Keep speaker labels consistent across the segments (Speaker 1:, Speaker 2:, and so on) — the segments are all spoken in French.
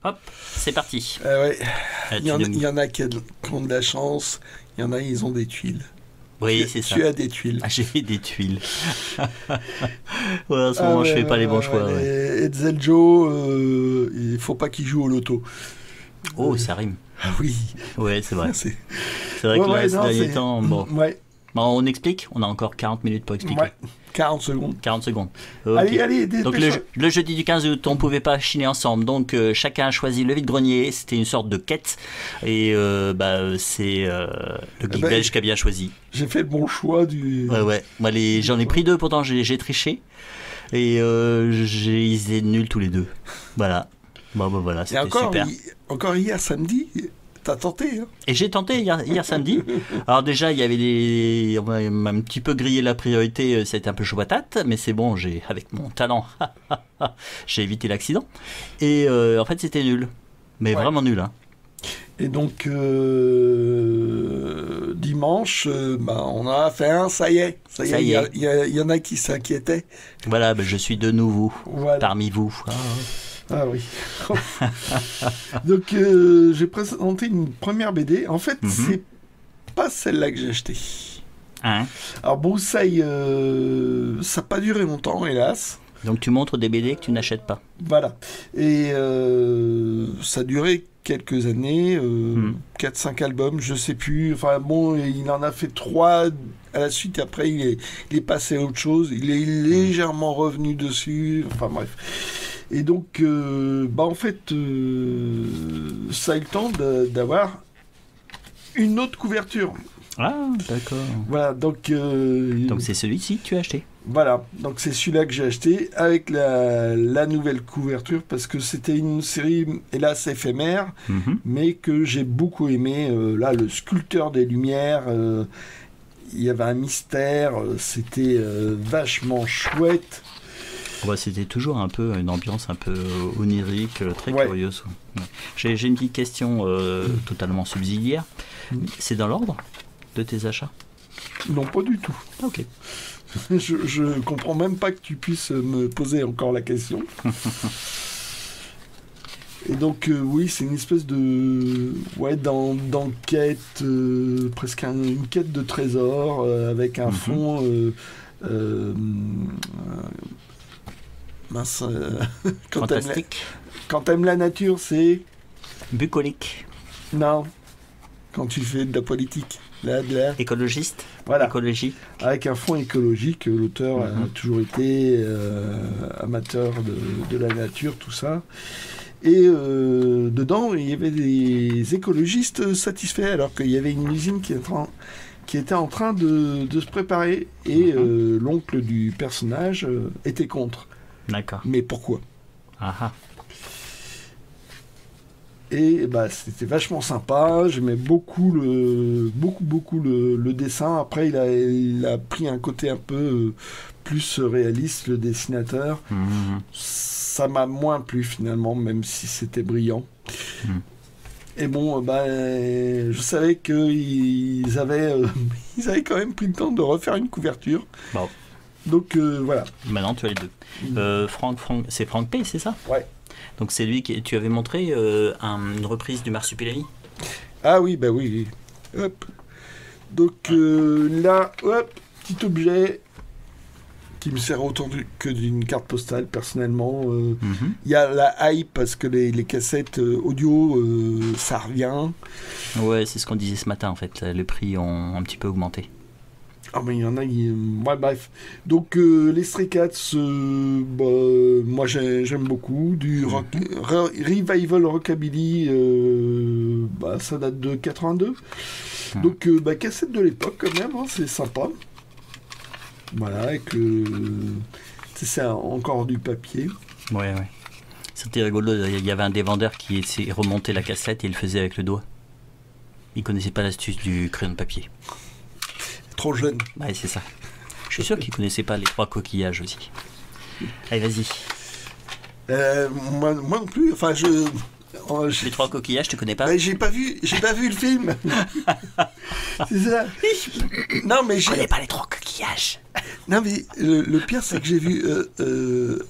Speaker 1: Hop, c'est parti.
Speaker 2: Ouais.
Speaker 1: Ah,
Speaker 2: Il y en a qui ont de la chance, il y en a, ils ont des tuiles.
Speaker 1: Oui, c'est ça.
Speaker 2: Tu as des tuiles.
Speaker 1: Ah, j'ai des tuiles. Ouais, en ce moment, je fais pas les bons choix. Ouais.
Speaker 2: Hetzel Joe, il faut pas qu'il joue au loto.
Speaker 1: Oh, ça rime.
Speaker 2: Ah oui.
Speaker 1: Ouais, c'est vrai.
Speaker 2: C'est
Speaker 1: C'est vrai que là, ces
Speaker 2: non,
Speaker 1: derniers temps, bon.
Speaker 2: Ouais.
Speaker 1: Bon, on explique. On a encore 40 minutes pour expliquer.
Speaker 2: Ouais. 40 secondes.
Speaker 1: 40 secondes. Ok.
Speaker 2: Allez,
Speaker 1: Donc le jeudi du 15 août, on pouvait pas chiner ensemble. Donc chacun a choisi le vide-grenier. C'était une sorte de quête. Et c'est le geek belge qui a bien choisi.
Speaker 2: J'ai fait le bon choix du...
Speaker 1: Ouais. Moi, j'en ai pris deux, pourtant j'ai triché. Et ils étaient nuls tous les deux. Voilà. Bon, voilà, c'était super.
Speaker 2: Encore hier samedi, t'as tenté, hein.
Speaker 1: Et j'ai tenté hier samedi. Alors déjà, il y avait on m'a un petit peu grillé la priorité, c'était un peu chaud patate, mais c'est bon, avec mon talent, j'ai évité l'accident. Et en fait, c'était nul. Mais vraiment nul, hein.
Speaker 2: Et donc, dimanche, on en a fait un, ça y est. Il y en a qui s'inquiétaient.
Speaker 1: Voilà, je suis de nouveau parmi vous.
Speaker 2: Ah oui. Donc, j'ai présenté une première BD. En fait, c'est pas celle-là que j'ai achetée.
Speaker 1: Hein?
Speaker 2: Alors, Broussailles, ça n'a pas duré longtemps, hélas.
Speaker 1: Donc, tu montres des BD que tu n'achètes pas.
Speaker 2: Voilà. Et ça a duré quelques années, 4-5 albums, je sais plus. Enfin, bon, il en a fait 3 à la suite. Après, il est passé à autre chose. Il est légèrement revenu dessus. Enfin, bref. Et donc, en fait, ça a eu le temps d'avoir une autre couverture.
Speaker 1: Ah, d'accord.
Speaker 2: Voilà, donc
Speaker 1: c'est celui-ci que tu as acheté.
Speaker 2: Voilà, donc c'est celui-là que j'ai acheté avec la nouvelle couverture parce que c'était une série, hélas, éphémère, mais que j'ai beaucoup aimé. Là, le sculpteur des Lumières, il y avait un mystère, c'était vachement chouette.
Speaker 1: Ouais, c'était toujours un peu une ambiance un peu onirique, très curieuse. Ouais. J'ai une petite question totalement subsidiaire. C'est dans l'ordre de tes achats?
Speaker 2: Non, pas du tout.
Speaker 1: Ok.
Speaker 2: Je comprends même pas que tu puisses me poser encore la question. Et donc, oui, c'est une espèce de... d'enquête, presque une quête de trésor, avec un fond... mince,
Speaker 1: fantastique.
Speaker 2: Quand t'aimes la nature, c'est...
Speaker 1: Bucolique.
Speaker 2: Non. Quand tu fais de la politique.
Speaker 1: Écologiste.
Speaker 2: Voilà.
Speaker 1: Écologie.
Speaker 2: Avec un fond écologique, l'auteur a toujours été amateur de la nature, tout ça. Et dedans, il y avait des écologistes satisfaits, alors qu'il y avait une usine qui était en train de se préparer. Et l'oncle du personnage était contre.
Speaker 1: D'accord.
Speaker 2: Mais pourquoi?
Speaker 1: Ah.
Speaker 2: Et c'était vachement sympa. J'aimais beaucoup le dessin. Après, il a pris un côté un peu plus réaliste, le dessinateur. Ça m'a moins plu finalement, même si c'était brillant. Et bon, je savais qu'ils avaient quand même pris le temps de refaire une couverture.
Speaker 1: Bon.
Speaker 2: Donc voilà.
Speaker 1: Maintenant, tu as les deux. C'est Franck P, c'est ça?
Speaker 2: Ouais.
Speaker 1: Donc c'est lui qui tu avais montré une reprise du Marsupilami.
Speaker 2: Ah oui, oui. Hop. Donc là, petit objet qui me sert autant que d'une carte postale personnellement. Il y a la hype parce que les cassettes audio, ça revient. Ouais,
Speaker 1: c'est ce qu'on disait ce matin en fait. Les prix ont un petit peu augmenté.
Speaker 2: Ah mais il y en a bref. Donc les Stray Cats, moi j'aime beaucoup. Du revival rockabilly, ça date de 82. Donc cassette de l'époque quand même, hein, c'est sympa. Voilà, et que c'est encore du papier.
Speaker 1: Ouais. C'était rigolo, il y avait un des vendeurs qui essayait de remonter la cassette et il le faisait avec le doigt. Il connaissait pas l'astuce du crayon de papier.
Speaker 2: Trop jeune.
Speaker 1: Ouais, c'est ça. Je suis sûr qu'il connaissait pas les 3 coquillages aussi. Allez, vas-y.
Speaker 2: Moi non plus. Enfin,
Speaker 1: les 3 coquillages, tu connais pas?
Speaker 2: J'ai pas vu le film. C'est ça. Non, mais
Speaker 1: je connais pas les 3 coquillages.
Speaker 2: Non, mais le pire, c'est que j'ai vu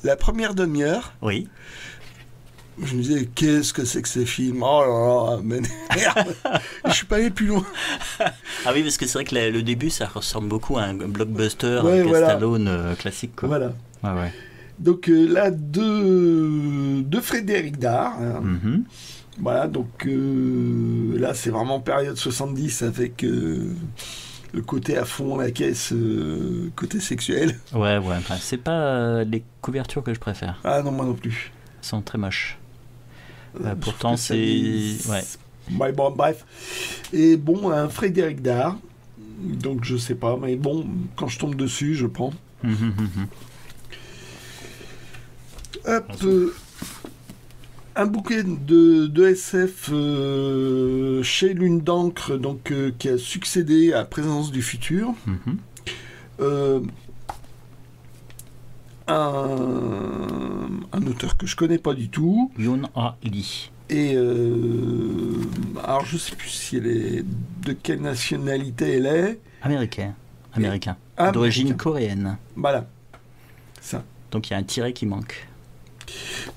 Speaker 2: la première demi-heure.
Speaker 1: Oui.
Speaker 2: Je me disais, qu'est-ce que c'est que ces films? Oh là là, mais merde. Je suis pas allé plus loin.
Speaker 1: Ah oui, parce que c'est vrai que le début, ça ressemble beaucoup à un blockbuster
Speaker 2: Ouais, voilà.
Speaker 1: Stallone classique, quoi.
Speaker 2: Voilà.
Speaker 1: Ouais, ouais.
Speaker 2: Donc là, de Frédéric Dard. Hein.
Speaker 1: Mhm.
Speaker 2: Voilà, donc là, c'est vraiment période 70 avec le côté à fond, la caisse, côté sexuel.
Speaker 1: Ouais, ouais. Enfin, c'est pas les couvertures que je préfère.
Speaker 2: Ah non, moi non plus.
Speaker 1: Elles sont très moches. Pourtant,
Speaker 2: Je trouve que
Speaker 1: c'est... Ouais.
Speaker 2: Ouais, bon, bref. Et bon, un Frédéric Dard. Donc je sais pas, mais bon, quand je tombe dessus, je prends.
Speaker 1: Mhm, mhm.
Speaker 2: Hop, un bouquet de SF chez Lune d'encre, donc qui a succédé à Présence du futur.
Speaker 1: Mhm.
Speaker 2: Un auteur que je connais pas du tout.
Speaker 1: Yoon-Ah Lee.
Speaker 2: Et alors je sais plus si elle est de quelle nationalité elle est.
Speaker 1: Américain. Américain.
Speaker 2: Américain.
Speaker 1: D'origine coréenne.
Speaker 2: Voilà, ça.
Speaker 1: Donc il y a un tiret qui manque.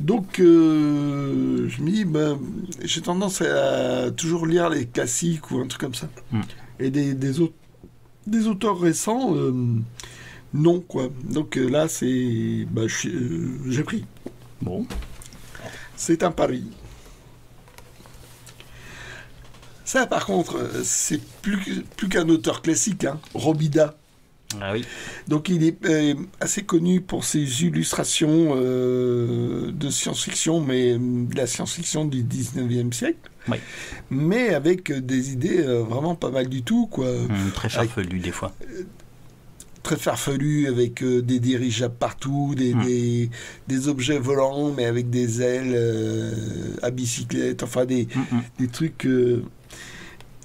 Speaker 2: Donc, je me dis, ben, j'ai tendance à toujours lire les classiques ou un truc comme ça.
Speaker 1: Mm.
Speaker 2: Et des auteurs récents, non, quoi. Donc là, c'est, ben, j'ai pris.
Speaker 1: Bon.
Speaker 2: C'est un pari. Ça, par contre, c'est plus qu'un auteur classique, hein, Robida.
Speaker 1: Ah oui.
Speaker 2: Donc il est assez connu pour ses illustrations de science-fiction, mais de la science-fiction du 19e siècle.
Speaker 1: Oui.
Speaker 2: Mais avec des idées vraiment pas mal du tout, quoi.
Speaker 1: Très farfelu des fois.
Speaker 2: Très farfelu, avec des dirigeables partout, des objets volants, mais avec des ailes à bicyclette, enfin des trucs...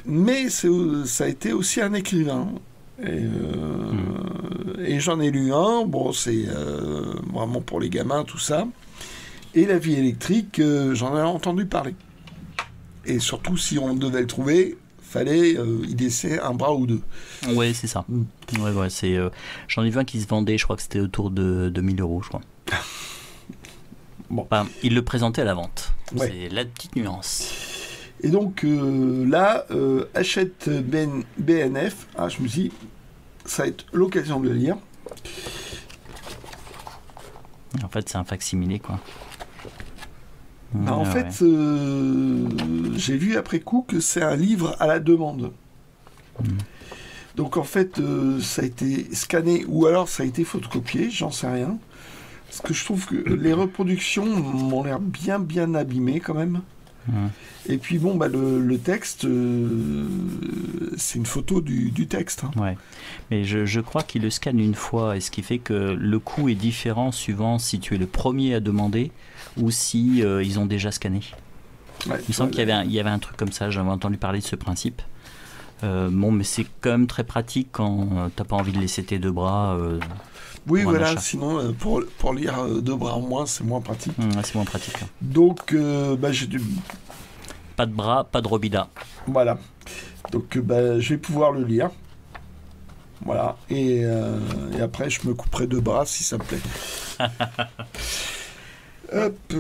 Speaker 2: Mais ça a été aussi un écrivain. Et j'en ai lu un, bon, c'est vraiment pour les gamins, tout ça. Et La vie électrique, j'en ai entendu parler. Et surtout, si on devait le trouver, fallait y laisser un bras ou deux.
Speaker 1: Ouais, c'est ça. Ouais, ouais, c'est, j'en ai vu un qui se vendait, je crois que c'était autour de 2000 €, je crois.
Speaker 2: Bon.
Speaker 1: Enfin, il le présentait à la vente.
Speaker 2: Ouais.
Speaker 1: C'est la petite nuance.
Speaker 2: Et donc là, achète BNF. Ah, je me suis dit, ça va être l'occasion de le lire.
Speaker 1: En fait, c'est un facsimilé, quoi.
Speaker 2: Bah, en fait, j'ai vu après coup que c'est un livre à la demande. Donc en fait, ça a été scanné ou alors ça a été photocopié, j'en sais rien. Parce que je trouve que les reproductions m'ont l'air bien abîmées quand même. Et puis bon, bah, le texte, c'est une photo du texte. Hein.
Speaker 1: Ouais. Mais je crois qu'il le scanne une fois, et ce qui fait que le coût est différent suivant si tu es le premier à demander ou si ils ont déjà scanné.
Speaker 2: Ouais,
Speaker 1: Il me semble qu'il y avait un truc comme ça, j'avais entendu parler de ce principe. Bon, mais c'est quand même très pratique quand t'as pas envie de laisser tes deux bras.
Speaker 2: Oui,
Speaker 1: pour un
Speaker 2: voilà,
Speaker 1: achat.
Speaker 2: sinon pour lire deux bras en moins, c'est moins pratique.
Speaker 1: Ouais, c'est moins pratique. Hein.
Speaker 2: Donc, bah, j'ai dû...
Speaker 1: Pas de bras, pas de Robida.
Speaker 2: Voilà. Donc, bah, je vais pouvoir le lire. Voilà. Et après, je me couperai deux bras si ça me plaît. Hop.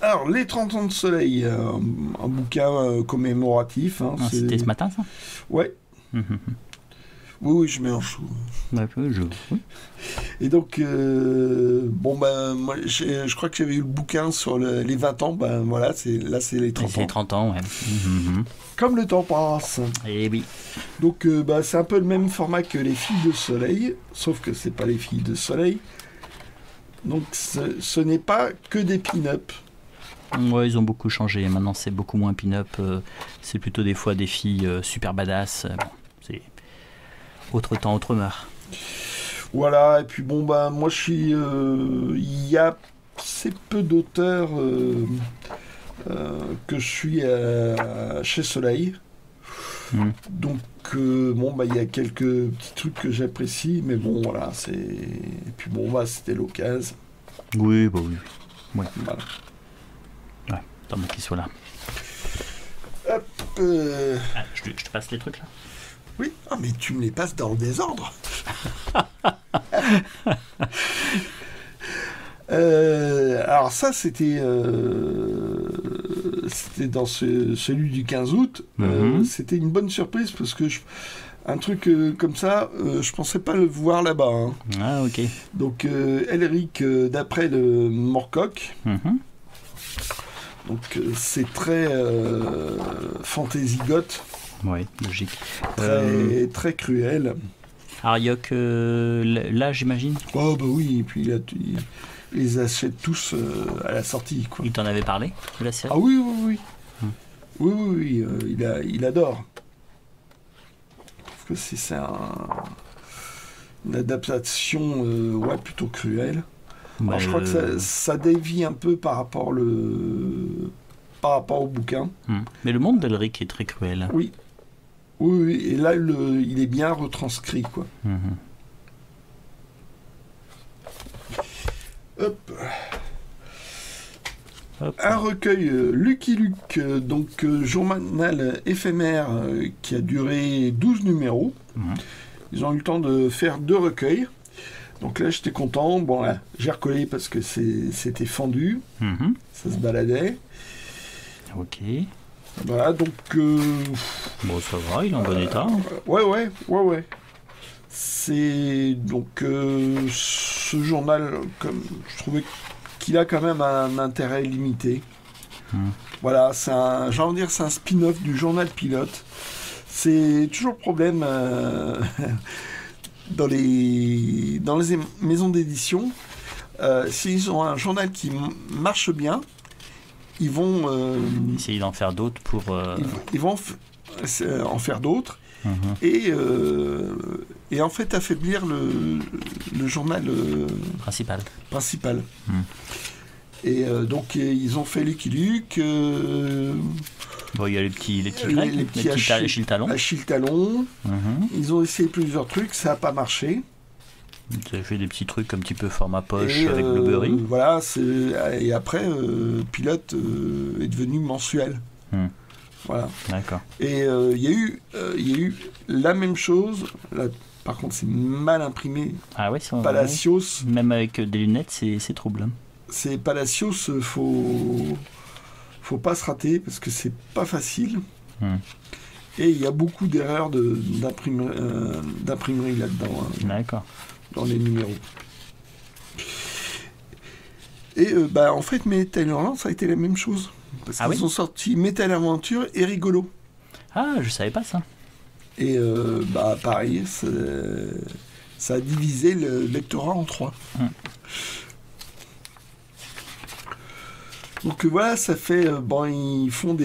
Speaker 2: Alors, Les 30 ans de soleil, un bouquin commémoratif. Hein,
Speaker 1: Ah, c'était ce matin, ça?
Speaker 2: Ouais. Oui, je mets en chou.
Speaker 1: Ouais, oui.
Speaker 2: Et donc, bon, ben, moi, je crois que j'avais eu le bouquin sur les 20 ans. Ben voilà, là, c'est les 30
Speaker 1: C'est
Speaker 2: ans.
Speaker 1: les 30 ans, ouais.
Speaker 2: Comme le temps passe.
Speaker 1: Et oui.
Speaker 2: Donc, bah, c'est un peu le même format que Les filles de soleil, sauf que c'est pas Les filles de soleil. Donc, ce n'est pas que des pin-up.
Speaker 1: Ouais, ils ont beaucoup changé. Maintenant, c'est beaucoup moins pin-up. C'est plutôt des fois des filles super badass. Bon, c'est autre temps, autre mœurs.
Speaker 2: Voilà, et puis bon, bah, moi, je suis... Il y a assez peu d'auteurs que je suis chez Soleil. Donc, bon, bah, il y a quelques petits trucs que j'apprécie, mais bon, voilà, c'est... Et puis bon, bah, c'était l'occasion.
Speaker 1: Oui, bah oui. Ouais.
Speaker 2: Voilà.
Speaker 1: Ouais, tant mieux qu'il soit là.
Speaker 2: Hop,
Speaker 1: Ah, je te passe les trucs là.
Speaker 2: Oui, ah, mais tu me les passes dans le désordre. Alors ça, c'était dans celui du 15 août. C'était une bonne surprise parce que un truc comme ça, je pensais pas le voir là-bas. Hein.
Speaker 1: Ah, ok.
Speaker 2: Donc Elric d'après le Moorcock. Donc c'est très fantasy goth.
Speaker 1: Oui, logique.
Speaker 2: Très cruel.
Speaker 1: Ariok, là j'imagine.
Speaker 2: Oh bah oui, et puis là, il les achète tous à la sortie. Quoi.
Speaker 1: Il t'en avait parlé de la série?
Speaker 2: Ah oui, oui, oui. Oui, il adore. Parce que c'est une adaptation plutôt cruelle.
Speaker 1: Ouais,
Speaker 2: alors, je crois que ça dévie un peu par rapport au bouquin.
Speaker 1: Mais le monde d'Elric est très cruel.
Speaker 2: Oui. Oui, et là, il est bien retranscrit, quoi. Hop. Un recueil Lucky Luke, donc journal éphémère qui a duré 12 numéros. Ils ont eu le temps de faire 2 recueils. Donc là, j'étais content. Bon, là, j'ai recollé parce que c'était fendu. Ça se baladait.
Speaker 1: Ok.
Speaker 2: Voilà, donc...
Speaker 1: bon, ça va, il est en bon état.
Speaker 2: Ouais. C'est... Donc, ce journal, comme je trouvais qu'il a quand même un intérêt limité. Voilà, c'est un spin-off du journal pilote. C'est toujours le problème dans les maisons d'édition. S'ils ont un journal qui marche bien, ils vont
Speaker 1: essayer d'en faire d'autres pour...
Speaker 2: Ils vont en faire d'autres et en fait affaiblir le journal
Speaker 1: principal.
Speaker 2: Et donc ils ont fait Lucky Luke.
Speaker 1: Bon, il y a les petits Grecs, les petits Achille Talon.
Speaker 2: Achille Talon. Ils ont essayé plusieurs trucs, ça n'a pas marché.
Speaker 1: Ils avaient fait des petits trucs un petit peu format poche avec Blueberry.
Speaker 2: Voilà, et après, Pilote est devenu mensuel. Voilà.
Speaker 1: D'accord.
Speaker 2: Et il y a eu la même chose. Là, par contre, c'est mal imprimé.
Speaker 1: Ah ouais,
Speaker 2: Palacios.
Speaker 1: Même avec des lunettes, c'est troublant.
Speaker 2: C'est Palacios, faut pas se rater parce que c'est pas facile. Et il y a beaucoup d'erreurs d'imprimerie là-dedans.
Speaker 1: D'accord.
Speaker 2: Dans les numéros. Et en fait, Metal Hurlant, ça a été la même chose. Parce qu'ils ont sorti Metal Aventure et Rigolo.
Speaker 1: Ah, je savais pas ça.
Speaker 2: Et pareil, ça a divisé le lectorat en 3. Donc voilà, ça fait... ils font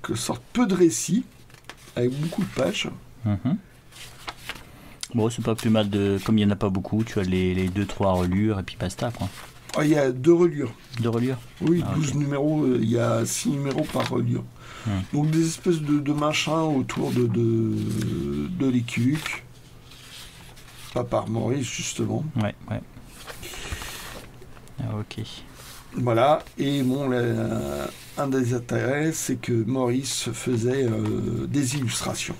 Speaker 2: que sortent peu de récits, avec beaucoup de pages.
Speaker 1: Bon, c'est pas plus mal comme il n'y en a pas beaucoup, tu as les 2-3 relures et puis basta, quoi.
Speaker 2: Il y a 2 relures.
Speaker 1: 2 relures?
Speaker 2: Oui, 12 numéros, il y a 6 numéros par relure. Donc des espèces de machins autour de Lucky Luke. Pas par Maurice, justement.
Speaker 1: Ouais. Ok.
Speaker 2: Voilà, et bon, un des intérêts, c'est que Maurice faisait des illustrations.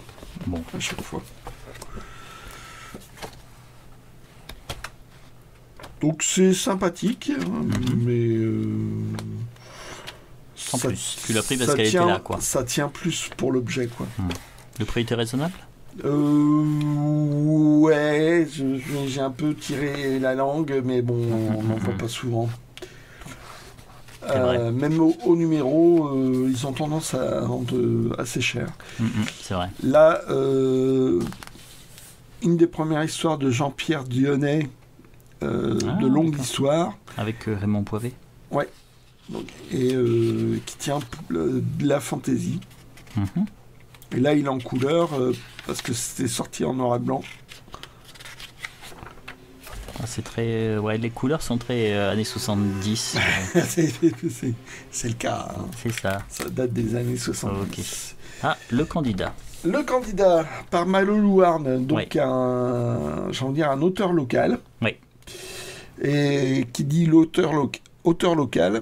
Speaker 1: Bon.
Speaker 2: À chaque fois. Donc c'est sympathique, mais...
Speaker 1: Sans plus. Tu l'as pris parce qu'elle était là, quoi.
Speaker 2: Ça tient plus pour l'objet, quoi.
Speaker 1: Le prix était raisonnable?
Speaker 2: Ouais, j'ai un peu tiré la langue, mais bon, on n'en voit pas souvent. Même au numéro, ils ont tendance à vendre assez cher.
Speaker 1: C'est vrai.
Speaker 2: Là, une des premières histoires de Jean-Pierre Dionnet, de longue histoire.
Speaker 1: Avec Raymond Poivet.
Speaker 2: Ouais. Donc, et qui tient de la fantaisie. Et là, il est en couleur parce que c'était sorti en noir et blanc.
Speaker 1: C'est très... les couleurs sont très années 70.
Speaker 2: C'est le cas. Hein.
Speaker 1: C'est ça.
Speaker 2: Ça date des années 70.
Speaker 1: Okay. Ah, le candidat.
Speaker 2: Le candidat, par Malo Louarn, donc un auteur local.
Speaker 1: Oui.
Speaker 2: Et qui dit auteur local.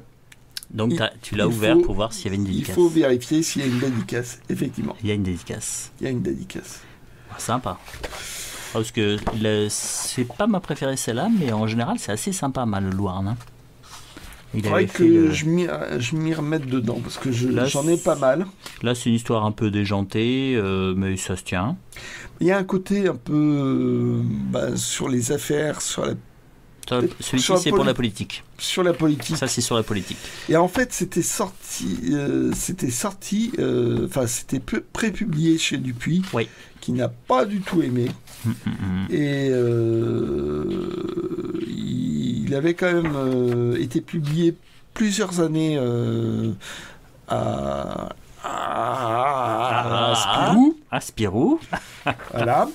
Speaker 1: Donc tu l'as ouvert pour voir s'il y avait une dédicace.
Speaker 2: Il faut vérifier s'il y a une dédicace, effectivement.
Speaker 1: Il y a une dédicace.
Speaker 2: Il y a une dédicace.
Speaker 1: Sympa. Parce que c'est pas ma préférée celle-là, mais en général c'est assez sympa, le Louarn. Hein.
Speaker 2: Il faudrait que je m'y remette dedans, parce que j'en ai pas mal.
Speaker 1: Là c'est une histoire un peu déjantée, mais ça se tient.
Speaker 2: Il y a un côté un peu sur les affaires, sur la...
Speaker 1: Celui-ci c'est pour la politique.
Speaker 2: Sur la politique.
Speaker 1: Ça c'est sur la politique. Et
Speaker 2: en fait c'était prépublié chez Dupuis,
Speaker 1: oui.
Speaker 2: Qui n'a pas du tout aimé. Et il avait quand même été publié plusieurs années à Spirou.
Speaker 1: À Spirou.
Speaker 2: Voilà.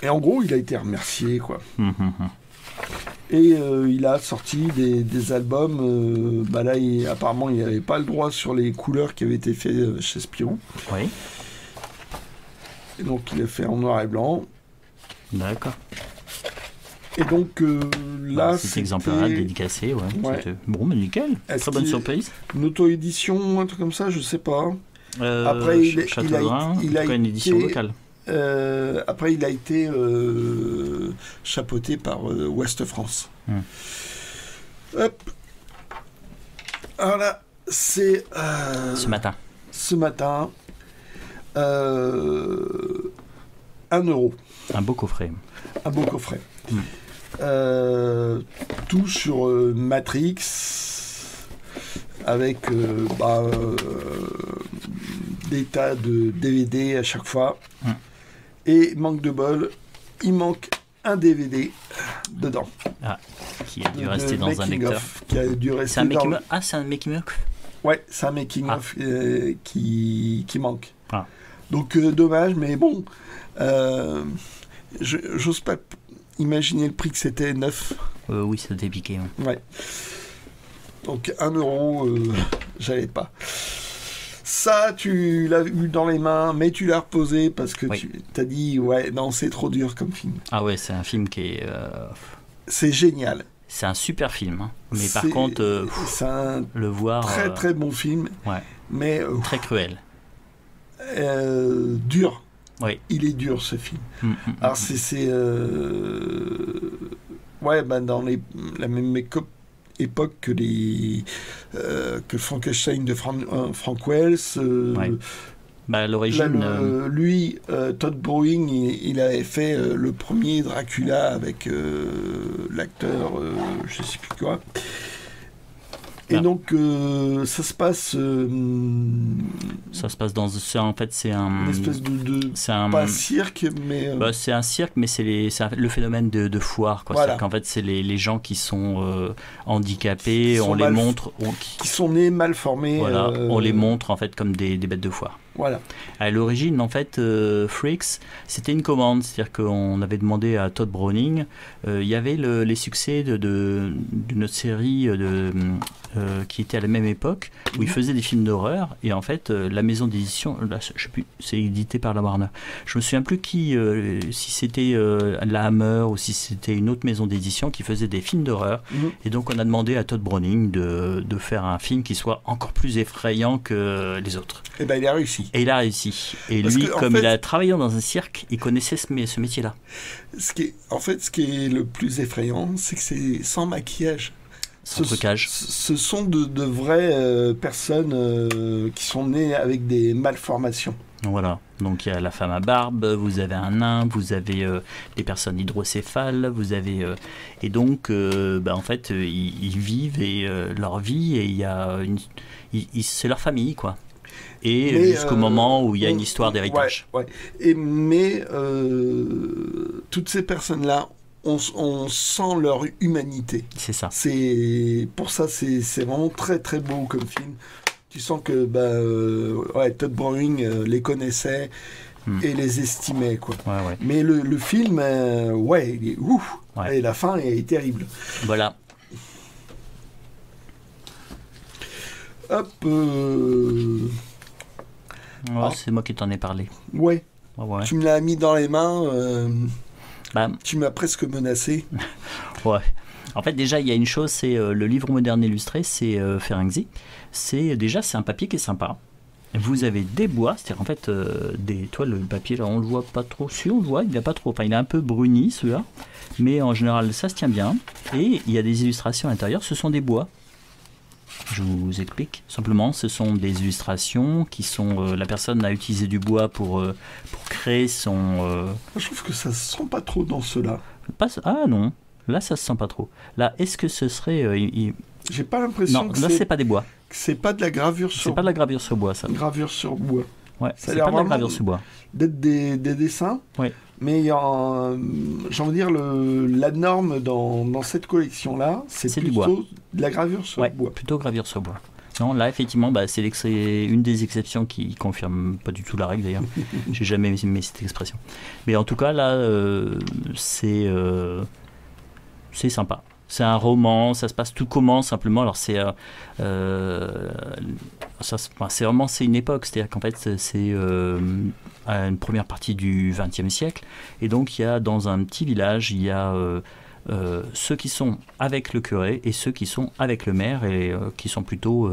Speaker 2: Et en gros, il a été remercié, quoi. Et il a sorti des albums. Là, apparemment, il n'avait pas le droit sur les couleurs qui avaient été faites chez Spirou.
Speaker 1: Oui.
Speaker 2: Et donc, il a fait en noir et blanc.
Speaker 1: D'accord.
Speaker 2: Et donc, là,
Speaker 1: cet exemplaire dédicacé, ouais. Bon, mais nickel. Très bonne surprise.
Speaker 2: Une auto-édition, un truc comme ça, je sais pas.
Speaker 1: Après, il a une édition locale.
Speaker 2: Après, il a été chapeauté par Ouest France. Hop. Alors là, c'est...
Speaker 1: Ce matin.
Speaker 2: 1 euro.
Speaker 1: Un beau coffret.
Speaker 2: Tout sur Matrix, avec des tas de DVD à chaque fois. Et manque de bol, il manque un DVD dedans.
Speaker 1: Qui a dû rester dans un lecteur.
Speaker 2: C'est un
Speaker 1: making-of. C'est un making-of.
Speaker 2: Ouais, c'est un making-of qui manque. Donc dommage, mais bon, j'ose pas imaginer le prix que c'était neuf.
Speaker 1: Oui, ça t'est piqué.
Speaker 2: Ouais. Donc 1 euro, j'avais pas. Ça, tu l'as eu dans les mains, mais tu l'as reposé parce que tu t'as dit, non, c'est trop dur comme film.
Speaker 1: Ah ouais, c'est un film qui est...
Speaker 2: C'est génial.
Speaker 1: C'est un super film. Mais par contre,
Speaker 2: c'est un
Speaker 1: le voir...
Speaker 2: très très bon film.
Speaker 1: Ouais.
Speaker 2: Mais...
Speaker 1: très cruel.
Speaker 2: Dur.
Speaker 1: Oui.
Speaker 2: Il est dur, ce film. Alors, c'est... dans la même époque que que Frankenstein de Frank Wells.
Speaker 1: À l'origine...
Speaker 2: lui, Todd Browning, il avait fait le premier Dracula avec l'acteur, je sais plus quoi. Et donc, ça se passe...
Speaker 1: ça se passe dans... En fait, c'est un...
Speaker 2: Une espèce
Speaker 1: c'est un...
Speaker 2: Pas un cirque, mais...
Speaker 1: c'est un cirque, mais c'est le phénomène de foire. Quoi.
Speaker 2: Voilà.
Speaker 1: C'est-à-dire qu'en fait, c'est les gens qui sont handicapés, on les montre...
Speaker 2: qui sont nés mal formés.
Speaker 1: Voilà, on les montre en fait comme des bêtes de foire.
Speaker 2: Voilà.
Speaker 1: À l'origine, en fait, Freaks, c'était une commande. C'est-à-dire qu'on avait demandé à Todd Browning. Il y avait les succès d'une série qui était à la même époque, où il faisait des films d'horreur. Et en fait, la maison d'édition, là, je sais plus, c'est édité par la Warner. Je me souviens plus si c'était la Hammer ou si c'était une autre maison d'édition qui faisait des films d'horreur. Et donc, on a demandé à Todd Browning de faire un film qui soit encore plus effrayant que les autres.
Speaker 2: Et il a réussi.
Speaker 1: Et il a réussi. Et lui, comme il a travaillé dans un cirque, il connaissait ce métier-là.
Speaker 2: Ce qui est le plus effrayant, c'est que c'est sans maquillage.
Speaker 1: Sans trucage.
Speaker 2: Ce sont de vraies personnes qui sont nées avec des malformations.
Speaker 1: Voilà. Donc il y a la femme à barbe, vous avez un nain, vous avez des personnes hydrocéphales, vous avez... et donc, en fait, ils vivent leur vie et il y a c'est leur famille, quoi. Et jusqu'au moment où il y a une histoire d'héritage.
Speaker 2: Mais toutes ces personnes-là, on sent leur humanité.
Speaker 1: C'est ça.
Speaker 2: Pour ça, c'est vraiment très très beau comme film. Tu sens que Todd Browning les connaissait et les estimait, quoi. Mais le film, il est ouf. Et la fin est terrible.
Speaker 1: Voilà.
Speaker 2: Hop.
Speaker 1: C'est moi qui t'en ai parlé.
Speaker 2: Ouais. Tu me l'as mis dans les mains. Tu m'as presque menacé.
Speaker 1: Ouais. En fait, déjà, il y a une chose, c'est le livre moderne illustré, c'est Ferenczi. C'est un papier qui est sympa. vous avez des bois, c'est-à-dire en fait, toi le papier là on le voit pas trop, si on le voit, il n'a pas trop, enfin il est un peu bruni celui-là, mais en général ça se tient bien, et il y a des illustrations à l'intérieur, ce sont des bois. Je vous explique. Simplement, ce sont des illustrations qui sont... la personne a utilisé du bois pour créer son...
Speaker 2: Je trouve que ça se sent pas trop dans ceux-là.
Speaker 1: Ah non, là ça se sent pas trop. Là, est-ce que ce serait...
Speaker 2: J'ai pas l'impression
Speaker 1: non,
Speaker 2: que
Speaker 1: là c'est pas des bois.
Speaker 2: c'est pas de la gravure sur...
Speaker 1: C'est pas de la gravure sur bois, ça.
Speaker 2: Gravure sur bois.
Speaker 1: Ouais,
Speaker 2: Ça a
Speaker 1: c'est
Speaker 2: l'air
Speaker 1: pas de la
Speaker 2: vraiment
Speaker 1: gravure sur bois.
Speaker 2: d'être des dessins.
Speaker 1: Oui.
Speaker 2: Mais il y a, j'ai envie de dire, la norme dans cette collection-là, c'est
Speaker 1: C'est
Speaker 2: plutôt
Speaker 1: du bois.
Speaker 2: de la gravure sur
Speaker 1: Ouais,
Speaker 2: bois.
Speaker 1: plutôt gravure sur bois. Non, là, effectivement, c'est une des exceptions qui confirme pas du tout la règle, d'ailleurs. J'ai jamais aimé cette expression. Mais en tout cas, là, c'est sympa. C'est un roman, ça se passe, tout commence simplement. Alors, c'est une époque, c'est-à-dire qu'en fait, c'est à une première partie du XXe siècle. Et donc, il y a dans un petit village, il y a... ceux qui sont avec le curé et ceux qui sont avec le maire et qui sont plutôt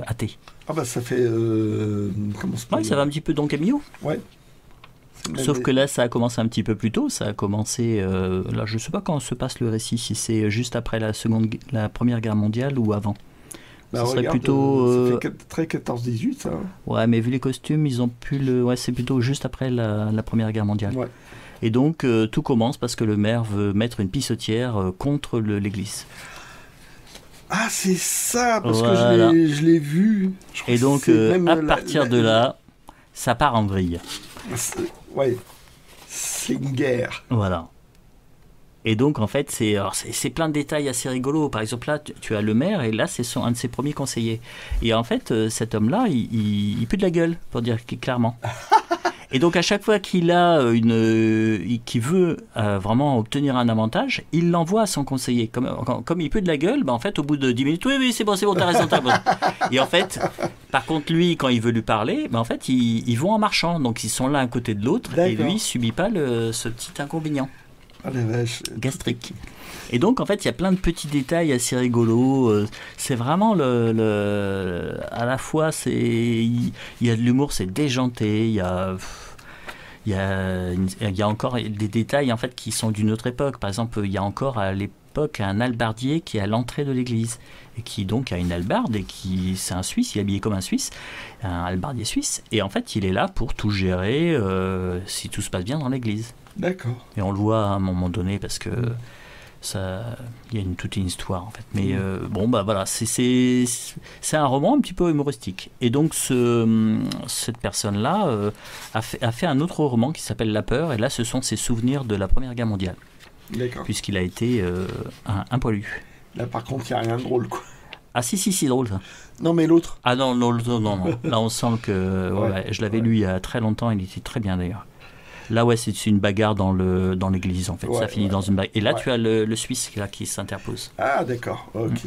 Speaker 1: athées.
Speaker 2: Ah bah ça fait... comment
Speaker 1: Ça va un petit peu Don Camillo.
Speaker 2: Ouais.
Speaker 1: Sauf que là, ça a commencé un petit peu plus tôt. Ça a commencé... là, je ne sais pas quand se passe le récit, si c'est juste après la Première Guerre mondiale ou avant.
Speaker 2: Bah,
Speaker 1: ça serait
Speaker 2: regarde,
Speaker 1: plutôt...
Speaker 2: ça fait très 14-18, ça.
Speaker 1: Ouais, mais vu les costumes, ils ont pu le... Ouais, c'est plutôt juste après la Première Guerre mondiale.
Speaker 2: Ouais.
Speaker 1: Et donc, tout commence parce que le maire veut mettre une pissotière contre l'église.
Speaker 2: Ah, c'est ça, parce
Speaker 1: Voilà.
Speaker 2: que je l'ai vu.
Speaker 1: Et donc, à partir de là, ça part en vrille.
Speaker 2: Ouais, c'est une guerre.
Speaker 1: Voilà. Et donc, en fait, c'est plein de détails assez rigolos. Par exemple, là, tu as le maire, et là, c'est un de ses premiers conseillers. Et en fait, cet homme-là, il pue de la gueule, pour dire clairement. Et donc, à chaque fois qu'il veut vraiment obtenir un avantage, il l'envoie à son conseiller. Comme il pue de la gueule, en fait, au bout de 10 minutes, oui, c'est bon, t'as raison, t'as raison. Et en fait, par contre, lui, quand il veut lui parler, en fait, ils vont en marchant. Donc, ils sont l'un à côté de l'autre, et lui, il ne subit pas ce petit inconvénient.
Speaker 2: Ah la vache.
Speaker 1: Gastrique. Et donc, en fait, il y a plein de petits détails assez rigolos. C'est vraiment à la fois, il y a de l'humour, c'est déjanté. Il y a encore des détails en fait qui sont d'une autre époque. Par exemple, il y a encore à l'époque un hallebardier qui est à l'entrée de l'église et qui donc a une hallebarde et c'est un Suisse, il est habillé comme un Suisse, un hallebardier suisse. Et en fait, il est là pour tout gérer si tout se passe bien dans l'église.
Speaker 2: D'accord.
Speaker 1: Et on le voit à un moment donné parce que il y a toute une histoire en fait. Mais voilà, c'est un roman un petit peu humoristique. Et donc cette personne-là a fait un autre roman qui s'appelle La Peur. Et là, ce sont ses souvenirs de la Première Guerre mondiale.
Speaker 2: D'accord.
Speaker 1: Puisqu'il a été un poilu.
Speaker 2: Là, par contre, il n'y a rien de drôle, quoi.
Speaker 1: Ah si, drôle ça.
Speaker 2: Non, mais l'autre.
Speaker 1: Ah non. Là, on sent que je l'avais lu il y a très longtemps. Il était très bien d'ailleurs. Là, c'est une bagarre dans l'église, en fait. Ça finit dans une bagarre. Et là, tu as le Suisse là, qui s'interpose.
Speaker 2: Ah, d'accord. Ok.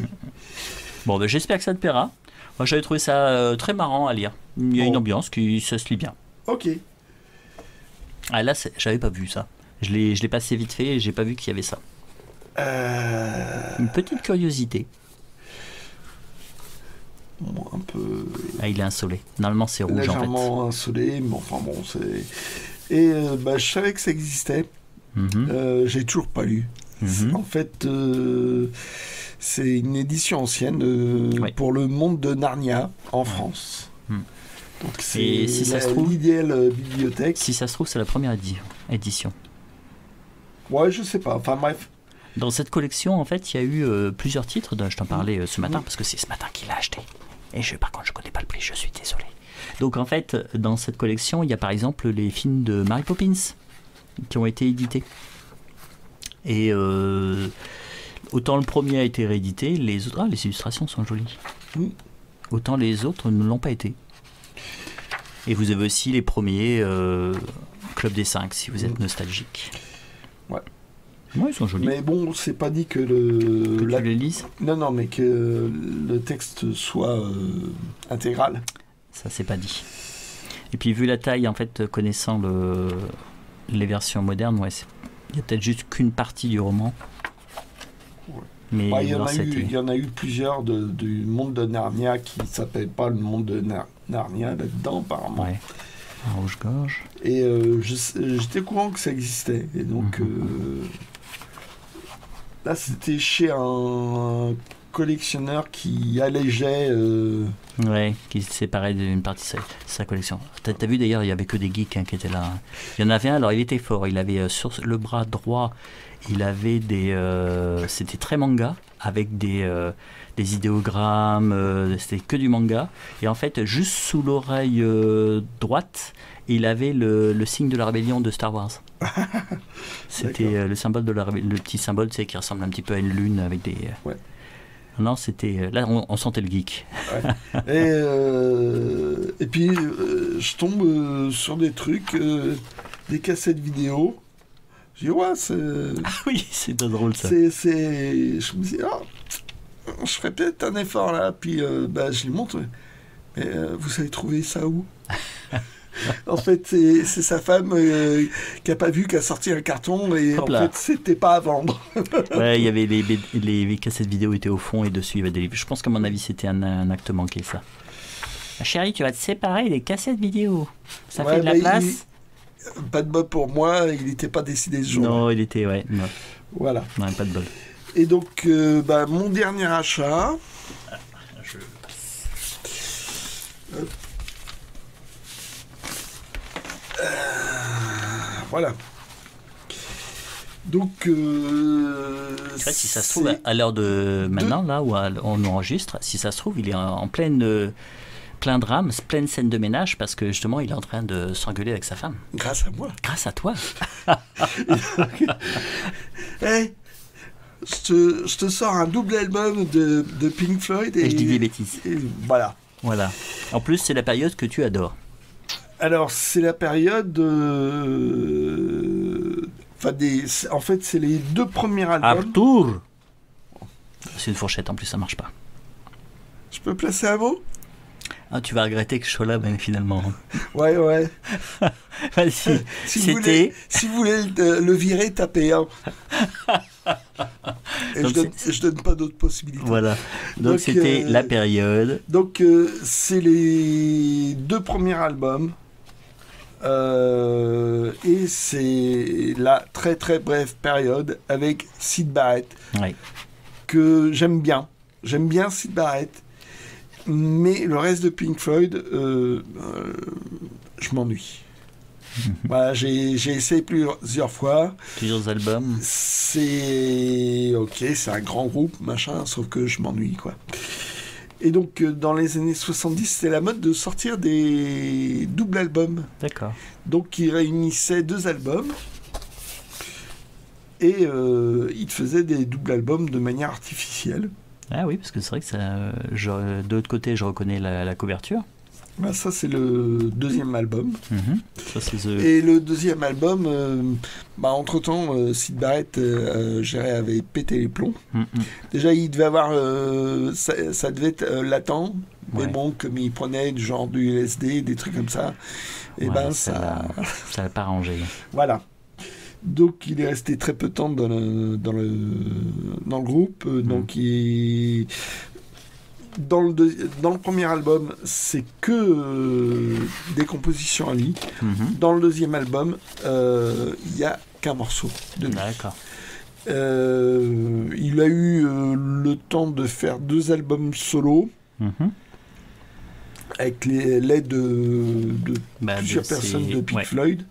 Speaker 1: Bon, j'espère que ça te plaira. Moi, j'avais trouvé ça très marrant à lire. Il y a une ambiance ça se lit bien.
Speaker 2: Ok.
Speaker 1: Ah, là, j'avais pas vu ça. Je l'ai passé vite fait et j'ai pas vu qu'il y avait ça. Une petite curiosité.
Speaker 2: Bon, un peu...
Speaker 1: Ah, il est insolé. Normalement, c'est rouge, en fait.
Speaker 2: Légèrement insolé, mais enfin bon, c'est... Et je savais que ça existait. J'ai toujours pas lu. En fait, c'est une édition ancienne pour le monde de Narnia en France. Donc c'est l'idéale bibliothèque.
Speaker 1: Si ça se trouve, c'est la première édition.
Speaker 2: Ouais, je sais pas. Enfin bref.
Speaker 1: Dans cette collection, en fait, il y a eu plusieurs titres. Je t'en parlais ce matin parce que c'est ce matin qu'il l'a acheté. Et par contre, je connais pas le prix. Je suis désolé. Donc en fait, dans cette collection, il y a par exemple les films de Mary Poppins qui ont été édités. Et autant le premier a été réédité, les autres, les illustrations sont jolies. Autant les autres ne l'ont pas été. Et vous avez aussi les premiers Club des 5 si vous êtes nostalgique.
Speaker 2: Ouais.
Speaker 1: Ouais, ils sont jolis.
Speaker 2: Mais bon, c'est pas dit que
Speaker 1: tu les lises.
Speaker 2: Non, mais que le texte soit intégral.
Speaker 1: Ça, c'est pas dit. Et puis, vu la taille, en fait, connaissant les versions modernes, il y a peut-être juste qu'une partie du roman. Mais
Speaker 2: Bah, il y
Speaker 1: alors,
Speaker 2: il y en a eu plusieurs du monde de Narnia qui ne s'appellent pas le monde de Narnia là-dedans, apparemment.
Speaker 1: Ouais. Un rouge-gorge.
Speaker 2: Et j'étais au courant que ça existait. Et donc, là, c'était chez un collectionneur qui allégeait.
Speaker 1: Ouais, qui se séparait d'une partie de sa collection. T'as vu d'ailleurs, il n'y avait que des geeks qui étaient là. Hein. Il y en avait un, alors il était fort. Il avait sur le bras droit, il avait des. C'était très manga, avec des idéogrammes, c'était que du manga. Et en fait, juste sous l'oreille droite, il avait le signe de la rébellion de Star Wars. C'était le symbole de le petit symbole, tu sais, qui ressemble un petit peu à une lune avec des.
Speaker 2: Ouais.
Speaker 1: Non, c'était. Là, on sentait le geek.
Speaker 2: Ouais. Et puis, je tombe sur des trucs, des cassettes vidéo. Je dis, ouais, c'est.
Speaker 1: Ah oui, c'est drôle ça.
Speaker 2: Je me dis, je ferais peut-être un effort là. Puis, je lui montre. Mais vous avez trouvé ça où? En fait, c'est sa femme qui n'a pas vu qu'elle sorti un carton et en fait, c'était pas à vendre.
Speaker 1: Ouais, il y avait les cassettes vidéo étaient au fond et dessus il y avait des livres. Je pense qu'à mon avis, c'était un acte manqué, ça. Chérie, tu vas te séparer des cassettes vidéo. Ça fait de la place.
Speaker 2: Pas de bol pour moi, il n'était pas décidé ce jour.
Speaker 1: Non, il était, ouais. Non.
Speaker 2: Voilà.
Speaker 1: Non, pas de bol.
Speaker 2: Et donc, mon dernier achat. Voilà. Donc,
Speaker 1: si ça se trouve, à l'heure de maintenant, là où on enregistre, si ça se trouve, il est en plein drame, pleine scène de ménage, parce que justement, il est en train de s'engueuler avec sa femme.
Speaker 2: Grâce à moi.
Speaker 1: Grâce à toi.
Speaker 2: Hey, je te sors un double album de Pink Floyd.
Speaker 1: Et je dis des bêtises.
Speaker 2: Et voilà.
Speaker 1: Voilà. En plus, c'est la période que tu adores.
Speaker 2: Alors, c'est la période. En fait, c'est les deux premiers albums.
Speaker 1: Arthur! C'est une fourchette, en plus, ça marche pas.
Speaker 2: Je peux placer un mot?
Speaker 1: Ah, tu vas regretter que je sois là, ben, finalement.
Speaker 2: Ouais.
Speaker 1: Vas-y.
Speaker 2: Si vous voulez le virer, tapez 1. Et je donne pas d'autres possibilités.
Speaker 1: Voilà. Donc c'était la période.
Speaker 2: Donc c'est les deux premiers albums. Et c'est la très très brève période avec Syd Barrett.
Speaker 1: Ouais.
Speaker 2: Que j'aime bien. J'aime bien Syd Barrett. Mais le reste de Pink Floyd, je m'ennuie. Voilà, j'ai essayé plusieurs fois.
Speaker 1: Plusieurs albums.
Speaker 2: C'est un grand groupe, machin, sauf que je m'ennuie, quoi. Et donc, dans les années 70, c'était la mode de sortir des doubles albums.
Speaker 1: D'accord.
Speaker 2: Donc, ils réunissaient deux albums et ils faisaient des doubles albums de manière artificielle.
Speaker 1: Ah oui, parce que c'est vrai que ça, de l'autre côté, je reconnais la couverture.
Speaker 2: Bah, ça, c'est le deuxième album.
Speaker 1: Ça, c'est
Speaker 2: Et le deuxième album, entre-temps, Syd Barrett avait pété les plombs. Déjà, il devait avoir... ça devait être latent, mais bon, comme il prenait du genre du LSD, des trucs comme ça, et ça
Speaker 1: l'a pas arrangé.
Speaker 2: Voilà. Donc, il est resté très peu de temps dans le groupe. Donc, dans le premier album, c'est que des compositions à lui. Dans le deuxième album, il n'y a qu'un morceau de lui.
Speaker 1: D'accord.
Speaker 2: Il a eu le temps de faire 2 albums solo. Avec l'aide de plusieurs personnes de Pink Floyd.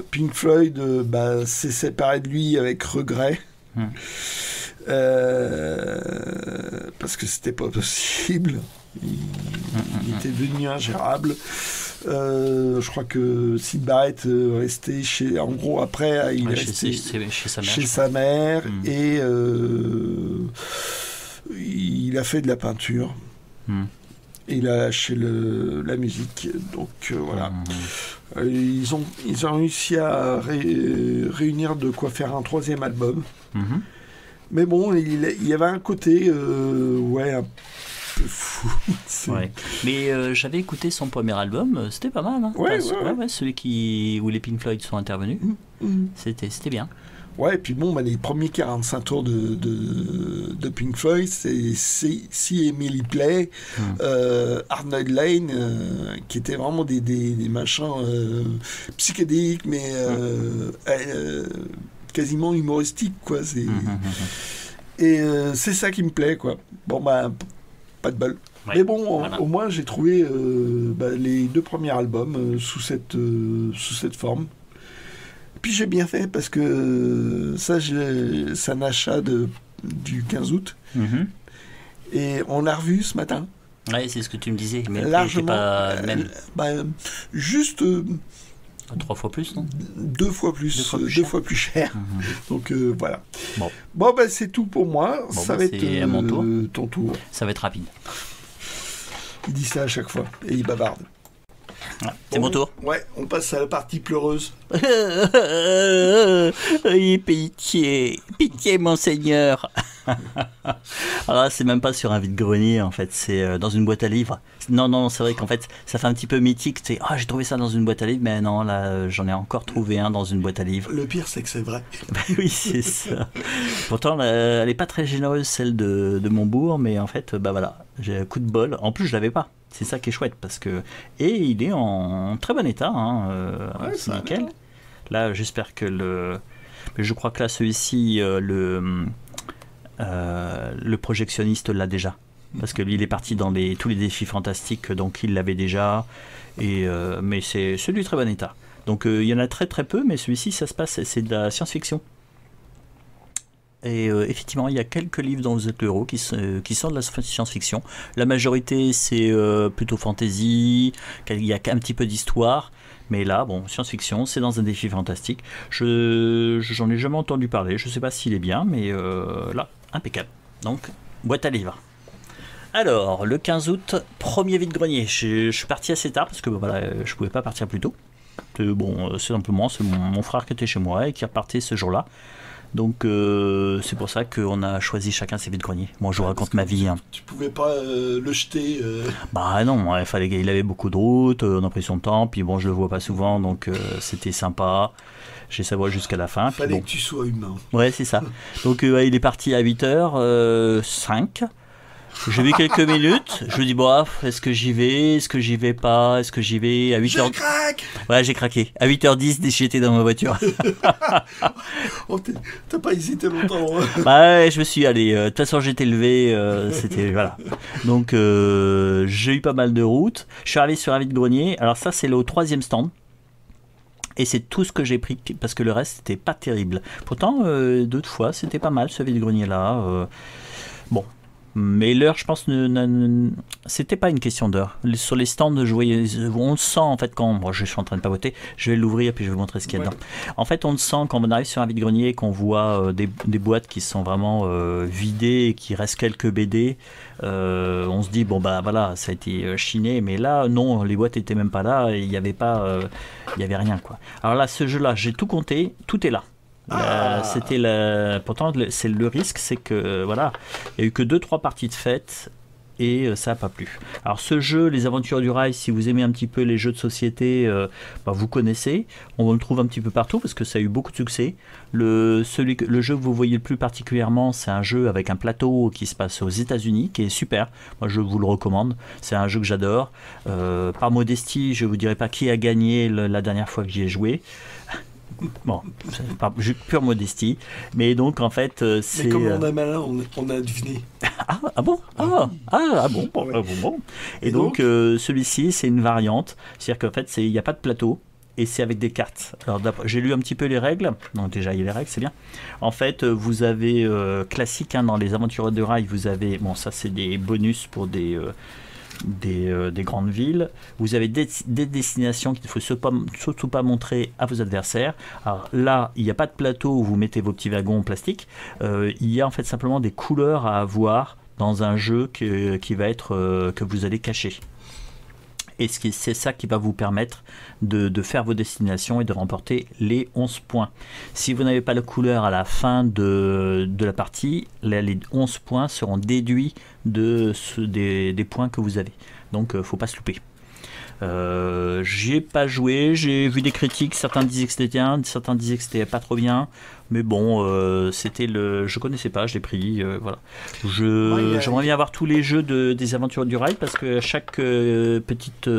Speaker 2: Pink Floyd s'est séparé de lui avec regret. Parce que c'était pas possible. Il était devenu ingérable. Je crois que Syd Barrett restait en gros après il est resté chez sa mère et il a fait de la peinture. Il a lâché la musique, donc voilà. Ils ont réussi à réunir de quoi faire un 3e album. Mais bon, il y avait un côté un peu fou.
Speaker 1: Mais j'avais écouté son premier album, c'était pas mal. Hein,
Speaker 2: ouais.
Speaker 1: Celui où les Pink Floyd sont intervenus. C'était bien.
Speaker 2: Ouais, et puis bon, les premiers 45 tours de Pink Floyd, c'est See Emily Play, Hard Night Lane, qui étaient vraiment des machins psychédéliques, mais quasiment humoristiques, quoi. Et c'est ça qui me plaît, quoi. Bon, bah, pas de bol. Ouais, mais bon, voilà. Au moins, j'ai trouvé les 2 premiers albums sous cette forme. Puis j'ai bien fait parce que ça, c'est un achat du 15 août. Et on l'a revu ce matin.
Speaker 1: Oui, c'est ce que tu me disais. Mais
Speaker 2: largement.
Speaker 1: Pas le même.
Speaker 2: Juste...
Speaker 1: 3 fois plus, non ?
Speaker 2: 2 fois plus. 2 fois plus cher. Donc voilà. Bon, c'est tout pour moi.
Speaker 1: Bon,
Speaker 2: ça va être
Speaker 1: mon tour.
Speaker 2: Ton tour.
Speaker 1: Ça va être rapide.
Speaker 2: Il dit ça à chaque fois. Et il bavarde.
Speaker 1: Ouais, c'est mon tour.
Speaker 2: Ouais, on passe à la partie pleureuse.
Speaker 1: Pitié, pitié, monseigneur. Alors là, c'est même pas sur un vide-grenier, en fait, c'est dans une boîte à livres. Non, c'est vrai qu'en fait, ça fait un petit peu mythique. C'est j'ai trouvé ça dans une boîte à livres, mais non, là, j'en ai encore trouvé un dans une boîte à livres.
Speaker 2: Le pire, c'est que c'est vrai.
Speaker 1: Oui, c'est ça. Pourtant, elle est pas très généreuse, celle de Montbourg, mais en fait, voilà, j'ai un coup de bol. En plus, je l'avais pas. C'est ça qui est chouette parce que il est en très bon état,
Speaker 2: ouais,
Speaker 1: c'est nickel. Là, j'espère que mais je crois que là, celui-ci, le projectionniste l'a déjà, parce que lui, il est parti dans tous les défis fantastiques, donc il l'avait déjà. Mais c'est celui de très bon état. Donc il y en a très très peu, mais celui-ci, c'est de la science-fiction. Et effectivement, il y a quelques livres dont vous êtes le héros qui sont de la science-fiction. La majorité, c'est plutôt fantasy, il y a un petit peu d'histoire. Mais là, science-fiction, c'est dans un défi fantastique. J'en ai jamais entendu parler, je ne sais pas s'il est bien, mais là, impeccable. Donc, boîte à livres. Alors, le 15 août, premier vide-grenier. Je suis parti assez tard, parce que je ne pouvais pas partir plus tôt. C'est simplement mon frère qui était chez moi et qui repartait ce jour-là. Donc c'est pour ça qu'on a choisi chacun ses vides-greniers. Moi je vous raconte ma vie.
Speaker 2: Tu pouvais pas le jeter
Speaker 1: Bah non, il avait beaucoup de routes, on a pris son temps, puis je le vois pas souvent, donc c'était sympa. J'ai savouré jusqu'à la fin.
Speaker 2: Fallait que tu sois humain.
Speaker 1: Ouais, c'est ça. Donc il est parti à 8h05. J'ai vu quelques minutes, je me dis est-ce que j'y vais, est-ce que j'y vais pas, est-ce que j'y vais à 8h...
Speaker 2: Je craque.
Speaker 1: Ouais, j'ai craqué. À 8h10, j'étais dans ma voiture.
Speaker 2: T'as pas hésité longtemps.
Speaker 1: Ouais, je me suis allé. De toute façon, j'étais levé, c'était... Voilà. Donc, j'ai eu pas mal de routes. Je suis arrivé sur un vide-grenier. Alors ça, c'est le 3e stand. Et c'est tout ce que j'ai pris, parce que le reste, c'était pas terrible. Pourtant, 2 fois, c'était pas mal, ce vide-grenier-là. Mais l'heure, je pense, c'était pas une question d'heure. Sur les stands, on le sent en fait quand. Je suis en train de papoter, je vais l'ouvrir puis je vais vous montrer ce qu'il y a dedans. En fait, on le sent quand on arrive sur un vide-grenier et qu'on voit des boîtes qui sont vraiment vidées et qu'il reste quelques BD. On se dit, voilà, ça a été chiné, mais là, non, les boîtes étaient même pas là et il n'y avait rien, quoi. Alors là, ce jeu-là, j'ai tout compté, tout est là. Pourtant, c'est le risque, c'est que il y a eu que 2-3 parties de fête et ça n'a pas plu. Alors ce jeu, les Aventures du Rail, si vous aimez un petit peu les jeux de société, vous connaissez. On le trouve un petit peu partout parce que ça a eu beaucoup de succès. Le jeu que vous voyez le plus particulièrement, c'est un jeu avec un plateau qui se passe aux États-Unis, qui est super. Moi, je vous le recommande. C'est un jeu que j'adore. Par modestie, je vous dirai pas qui a gagné la dernière fois que j'y ai joué. C'est pas pure modestie, mais donc en fait c'est.
Speaker 2: Mais comme on a malin, on a deviné.
Speaker 1: Bon. Et donc celui-ci, c'est une variante, c'est-à-dire qu'en fait il n'y a pas de plateau et c'est avec des cartes. Alors j'ai lu un petit peu les règles. Donc déjà il y a les règles, c'est bien. En fait vous avez classique dans les Aventures de Rail, vous avez ça c'est des bonus pour des grandes villes. Vous avez des destinations qu'il ne faut surtout pas montrer à vos adversaires. Alors là, il n'y a pas de plateau où vous mettez vos petits wagons en plastique. Il y a en fait simplement des couleurs à avoir dans un jeu qui va être que vous allez cacher. Et c'est ça qui va vous permettre de faire vos destinations et de remporter les 11 points. Si vous n'avez pas la couleur à la fin de la partie, les 11 points seront déduits des points que vous avez. Donc il ne faut pas se louper. J'y ai pas joué, j'ai vu des critiques, certains disaient que c'était bien, certains disaient que c'était pas trop bien. Mais bon, je connaissais pas, je l'ai pris, voilà. J'aimerais bien avoir tous les jeux des aventures du rail parce que chaque petite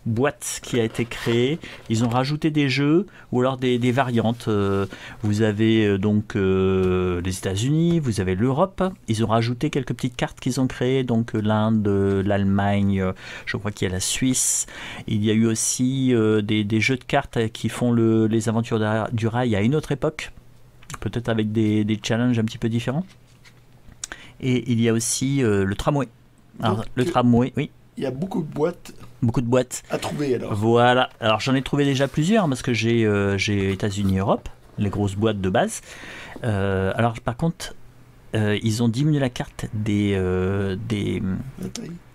Speaker 1: boîte qui a été créée, ils ont rajouté des jeux ou alors des variantes. Vous avez donc les États-Unis, vous avez l'Europe. Ils ont rajouté quelques petites cartes qu'ils ont créées, donc l'Inde, l'Allemagne, je crois qu'il y a la Suisse. Il y a eu aussi des jeux de cartes qui font les aventures du rail à une autre époque, peut-être avec des challenges un petit peu différents. Et il y a aussi le tramway. Alors, le tramway, oui.
Speaker 2: Il y a beaucoup de boîtes.
Speaker 1: Beaucoup de boîtes.
Speaker 2: À trouver alors.
Speaker 1: Voilà. Alors j'en ai trouvé déjà plusieurs parce que j'ai États-Unis, Europe, les grosses boîtes de base. Alors par contre, ils ont diminué la carte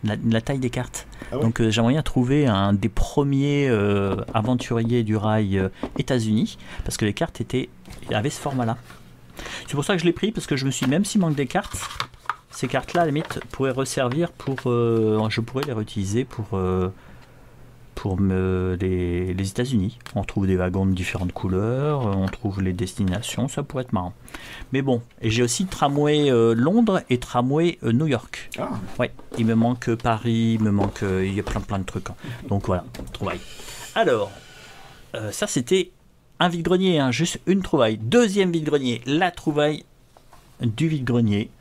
Speaker 1: la taille des cartes. Ah ouais. Donc j'aimerais bien trouver un des premiers aventuriers du rail États-Unis parce que les cartes avaient ce format-là. C'est pour ça que je l'ai pris parce que je me suis dit, même s'il manque des cartes, ces cartes-là, à la limite, pourraient resservir je pourrais les réutiliser pour les États-Unis. On trouve des wagons de différentes couleurs, on trouve les destinations, ça pourrait être marrant. Mais bon, et j'ai aussi tramway Londres et tramway New York. Ah. Ouais, il me manque Paris, il y a plein de trucs. Hein. Donc voilà, trouvaille. Alors, ça c'était un vide-grenier, hein, juste une trouvaille. Deuxième vide-grenier, la trouvaille du vide-grenier.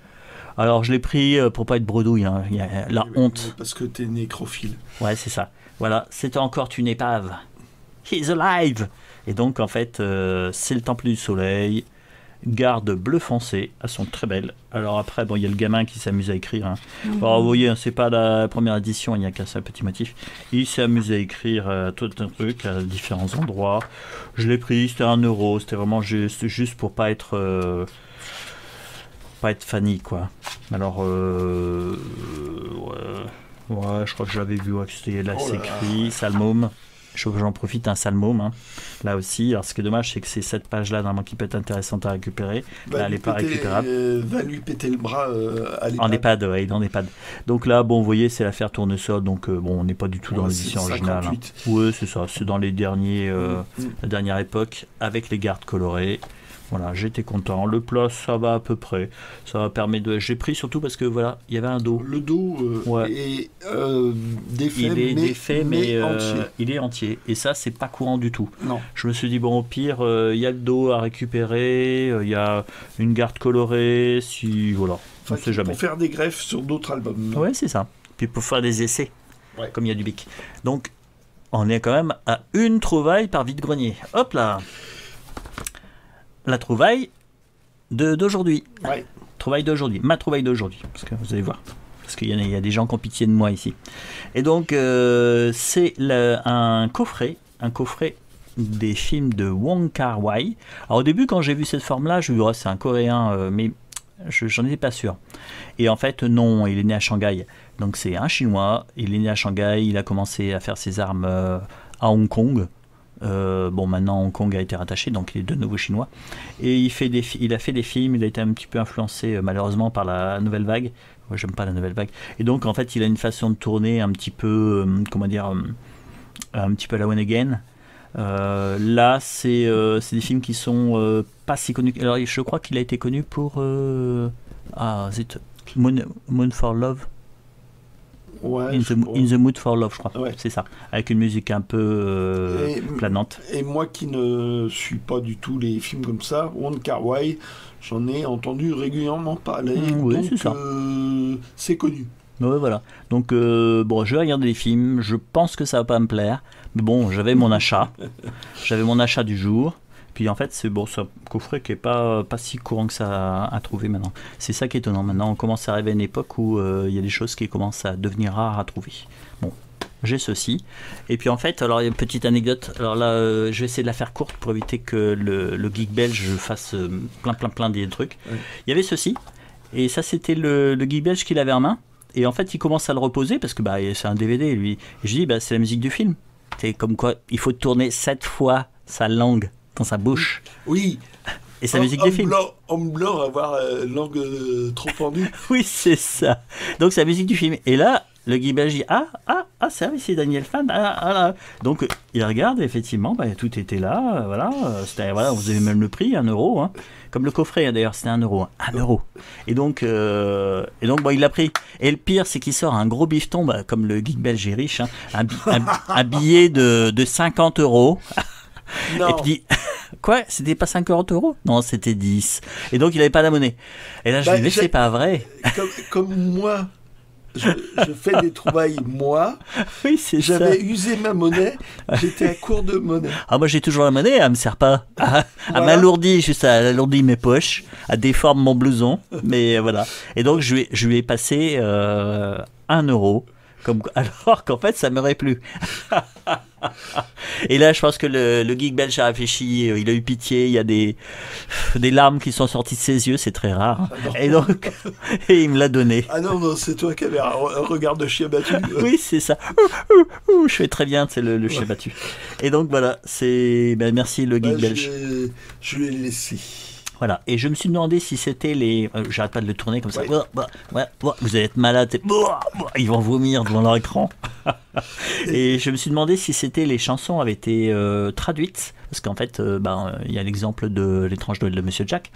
Speaker 1: Alors je l'ai pris pour pas être bredouille, hein. Il y a la honte.
Speaker 2: Parce que t'es nécrophile.
Speaker 1: Ouais, c'est ça. Voilà, c'était encore une épave. He's alive. Et donc en fait, c'est le Temple du Soleil. Garde bleu foncé, elles sont très belles. Alors après, bon, il y a le gamin qui s'amuse à écrire. Hein. Alors vous voyez, c'est pas la première édition, il n'y a qu'un seul petit motif. Il s'amuse à écrire tout un truc à différents endroits. Je l'ai pris, c'était 1 €. C'était vraiment juste pour pas être Fanny, quoi. Alors ouais, je crois que j'avais vu que c'était là, c'est écrit Salmôme. J'en profite, un Salmôme, hein. Là aussi. Alors ce qui est dommage, c'est que c'est cette page-là normalement qui peut être intéressante à récupérer. Là, elle n'est pas récupérable.
Speaker 2: Va lui péter le bras à l'EHPAD.
Speaker 1: En EHPAD, oui, dans l'EHPAD. Donc là, bon, vous voyez, c'est l'affaire Tournesol. Donc bon, on n'est pas du tout dans l'édition originale. Hein. Oui, c'est ça. C'est dans la dernière époque, avec les gardes colorées. Voilà, j'étais content. Le plat, ça va à peu près. Ça va permettre de. J'ai pris surtout parce que voilà, il y avait un dos.
Speaker 2: Le dos est défait.
Speaker 1: Il est défait, mais entier. Il est entier. Et ça, c'est pas courant du tout.
Speaker 2: Non.
Speaker 1: Je me suis dit bon, au pire, il y a le dos à récupérer. Il y a une garde colorée. Si voilà, on ne sait jamais.
Speaker 2: Pour faire des greffes sur d'autres albums.
Speaker 1: Ouais, c'est ça. Puis pour faire des essais, comme il y a du bic. Donc, on est quand même à une trouvaille par vide-grenier. Hop là. La trouvaille d'aujourd'hui. Ouais. Trouvaille d'aujourd'hui. Ma trouvaille d'aujourd'hui. Parce que vous allez voir. Parce qu'il y a des gens qui ont pitié de moi ici. Et donc, c'est un coffret. Un coffret des films de Wong Kar-wai. Alors, au début, quand j'ai vu cette forme-là, je me suis dit, c'est un coréen, mais j'en étais pas sûr. Et en fait, non, il est né à Shanghai. Donc, c'est un chinois. Il est né à Shanghai. Il a commencé à faire ses armes à Hong Kong. Bon, maintenant Hong Kong a été rattaché, donc il est de nouveau chinois. Et il a fait des films, il a été un petit peu influencé malheureusement par la nouvelle vague. Moi, j'aime pas la nouvelle vague. Et donc en fait, il a une façon de tourner un petit peu, un petit peu à la One Again. Là, c'est des films qui sont pas si connus. Alors, je crois qu'il a été connu pour Moon for Love.
Speaker 2: Ouais,
Speaker 1: In the Mood for Love, je crois. Ouais. C'est ça. Avec une musique un peu planante.
Speaker 2: Et moi qui ne suis pas du tout les films comme ça, Wong Kar-wai, j'en ai entendu régulièrement parler.
Speaker 1: Oui,
Speaker 2: donc
Speaker 1: c'est ça.
Speaker 2: C'est connu.
Speaker 1: Ouais, voilà. Donc, bon, je vais regarder les films. Je pense que ça va pas me plaire. Mais bon, j'avais mon achat. J'avais mon achat du jour. Puis en fait, c'est un coffret qui n'est pas si courant que ça à trouver maintenant. C'est ça qui est étonnant. Maintenant, on commence à arriver à une époque où il y a des choses qui commencent à devenir rares à trouver. Bon, j'ai ceci. Et puis en fait, alors il y a une petite anecdote. Alors là, je vais essayer de la faire courte pour éviter que le geek belge fasse plein des trucs. Ouais. Il y avait ceci. Et ça, c'était le geek belge qui l'avait en main. Et en fait, il commence à le reposer parce que c'est un DVD, lui. Et je dis, c'est la musique du film. C'est comme quoi, il faut tourner 7 fois sa langue dans sa bouche.
Speaker 2: Oui.
Speaker 1: Et sa musique des films.
Speaker 2: Homme blanc, avoir langue trop pendue.
Speaker 1: Oui, c'est ça. Donc c'est la musique du film. Et là, le Guy belge dit c'est vrai, c'est Daniel Fan. Donc il regarde, effectivement, tout était là. Voilà, vous avez même le prix, 1 euro. Hein. Comme le coffret, d'ailleurs, c'était 1 euro. 1 euro. Et donc, il l'a pris. Et le pire, c'est qu'il sort un gros bifton, comme le geek belge est riche, hein, un billet de 50 euros.
Speaker 2: Non.
Speaker 1: Et puis, quoi, c'était pas 50 euros? Non, c'était 10. Et donc, il n'avait pas la monnaie. Et là, je lui ai dit, c'est pas vrai.
Speaker 2: Comme moi, je fais des trouvailles, moi.
Speaker 1: Oui, c'est ça.
Speaker 2: J'avais usé ma monnaie, j'étais à court de monnaie.
Speaker 1: Ah, moi, j'ai toujours la monnaie, elle me sert pas. Elle m'alourdit, juste elle alourdit mes poches, elle déforme mon blouson. Mais voilà. Et donc, je lui ai passé 1 euro. Alors qu'en fait, ça m'aurait plu. Et là, je pense que le geek belge a réfléchi, il a eu pitié, il y a des larmes qui sont sorties de ses yeux, c'est très rare. Et donc, il me l'a donné.
Speaker 2: Ah non, c'est toi qui avais un regard de chien battu.
Speaker 1: Oui, c'est ça. Je fais très bien, c'est le chien battu. Et donc voilà, merci le geek belge.
Speaker 2: Je l'ai laissé.
Speaker 1: Voilà, et je me suis demandé si c'était les... J'arrête pas de le tourner comme ça. Ouais. Vous allez être malade. Ils vont vomir devant leur écran. Et je me suis demandé si les chansons avaient été traduites. Parce qu'en fait, il y a l'exemple de L'étrange Noël de Monsieur Jack.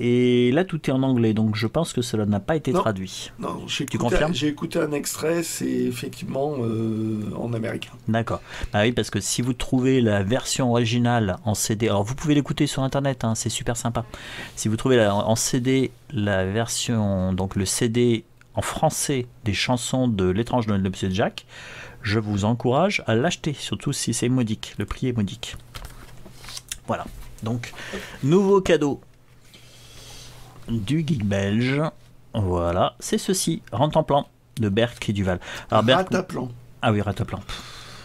Speaker 1: Et là, tout est en anglais. Donc je pense que cela n'a pas été traduit.
Speaker 2: Non,
Speaker 1: tu confirmes ?
Speaker 2: J'ai écouté un extrait, c'est effectivement en américain.
Speaker 1: D'accord. Oui, parce que si vous trouvez la version originale en CD, alors vous pouvez l'écouter sur Internet, hein, c'est super sympa. Si vous trouvez en CD la version, donc le CD en français des chansons de L'étrange Noël de Monsieur Jack, je vous encourage à l'acheter, surtout si c'est modique. Le prix est modique. Voilà. Donc, nouveau cadeau du geek belge. Voilà, c'est ceci, Rantanplan de Berck et Duval. Alors,
Speaker 2: Rataplan.
Speaker 1: Ah oui, Rataplan.